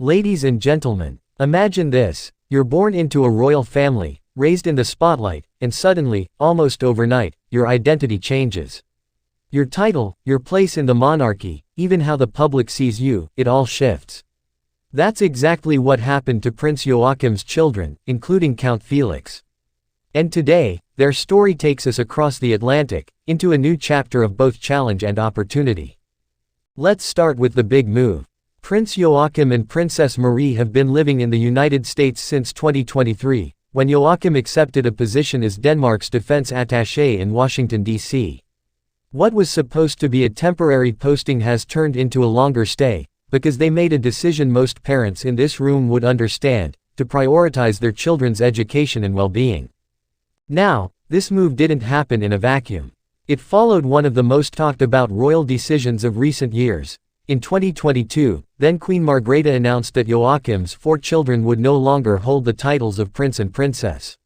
Ladies and gentlemen, imagine this: you're born into a royal family, raised in the spotlight, and suddenly, almost overnight, your identity changes. Your title, your place in the monarchy, even how the public sees you, it all shifts. That's exactly what happened to Prince Joachim's children, including Count Felix. And today, their story takes us across the Atlantic, into a new chapter of both challenge and opportunity. Let's start with the big move. Prince Joachim and Princess Marie have been living in the United States since 2023, when Joachim accepted a position as Denmark's defense attaché in Washington, D.C. What was supposed to be a temporary posting has turned into a longer stay, because they made a decision most parents in this room would understand, to prioritize their children's education and well-being. Now, this move didn't happen in a vacuum. It followed one of the most talked about royal decisions of recent years. In 2022, then Queen Margrethe announced that Joachim's 4 children would no longer hold the titles of prince and princess.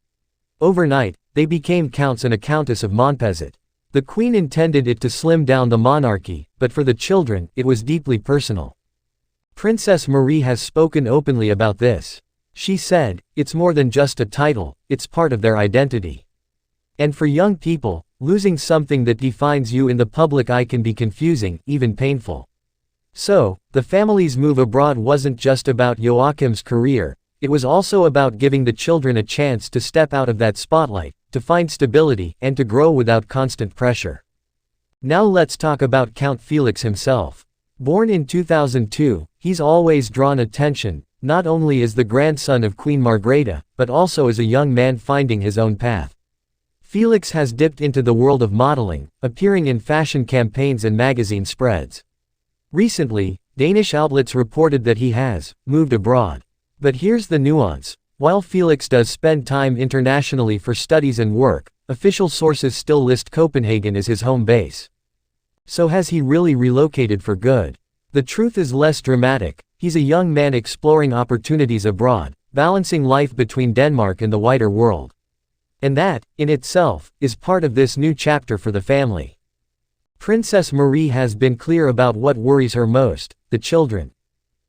Overnight, they became counts and a countess of Montpezat. The queen intended it to slim down the monarchy, but for the children, it was deeply personal. Princess Marie has spoken openly about this. She said, "It's more than just a title, it's part of their identity. And for young people, losing something that defines you in the public eye can be confusing, even painful." So, the family's move abroad wasn't just about Joachim's career, it was also about giving the children a chance to step out of that spotlight, to find stability, and to grow without constant pressure. Now let's talk about Count Felix himself. Born in 2002, he's always drawn attention, not only as the grandson of Queen Margrethe, but also as a young man finding his own path. Felix has dipped into the world of modeling, appearing in fashion campaigns and magazine spreads. Recently, Danish outlets reported that he has moved abroad. But here's the nuance. While Felix does spend time internationally for studies and work, official sources still list Copenhagen as his home base. So has he really relocated for good? The truth is less dramatic. He's a young man exploring opportunities abroad, balancing life between Denmark and the wider world. And that, in itself, is part of this new chapter for the family. Princess Marie has been clear about what worries her most: the children.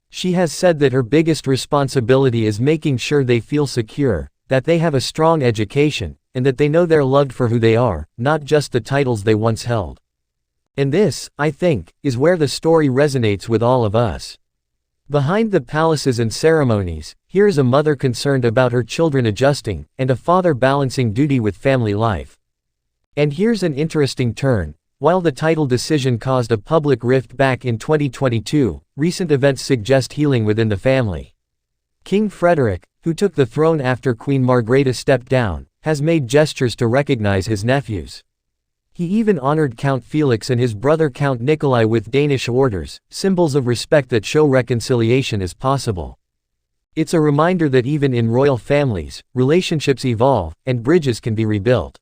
She has said that her biggest responsibility is making sure they feel secure, that they have a strong education, and that they know they're loved for who they are, not just the titles they once held. And this, I think, is where the story resonates with all of us. Behind the palaces and ceremonies, here is a mother concerned about her children adjusting, and a father balancing duty with family life. And here's an interesting turn. While the title decision caused a public rift back in 2022, recent events suggest healing within the family. King Frederick, who took the throne after Queen Margrethe stepped down, has made gestures to recognize his nephews. He even honored Count Felix and his brother Count Nikolai with Danish orders, symbols of respect that show reconciliation is possible. It's a reminder that even in royal families, relationships evolve, and bridges can be rebuilt.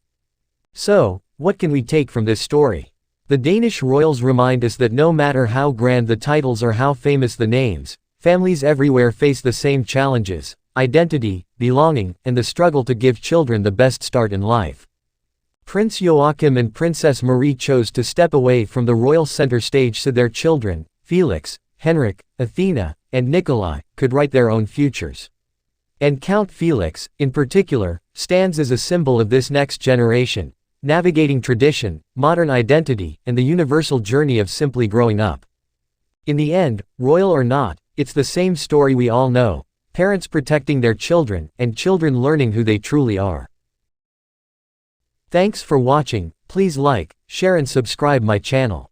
So, what can we take from this story? The Danish royals remind us that no matter how grand the titles or how famous the names, families everywhere face the same challenges: identity, belonging, and the struggle to give children the best start in life. Prince Joachim and Princess Marie chose to step away from the royal center stage so their children, Felix, Henrik, Athena, and Nikolai, could write their own futures. And Count Felix, in particular, stands as a symbol of this next generation, navigating tradition, modern identity, and the universal journey of simply growing up. In the end, royal or not, it's the same story we all know: parents protecting their children, and children learning who they truly are. Thanks for watching. Please like, share and subscribe my channel.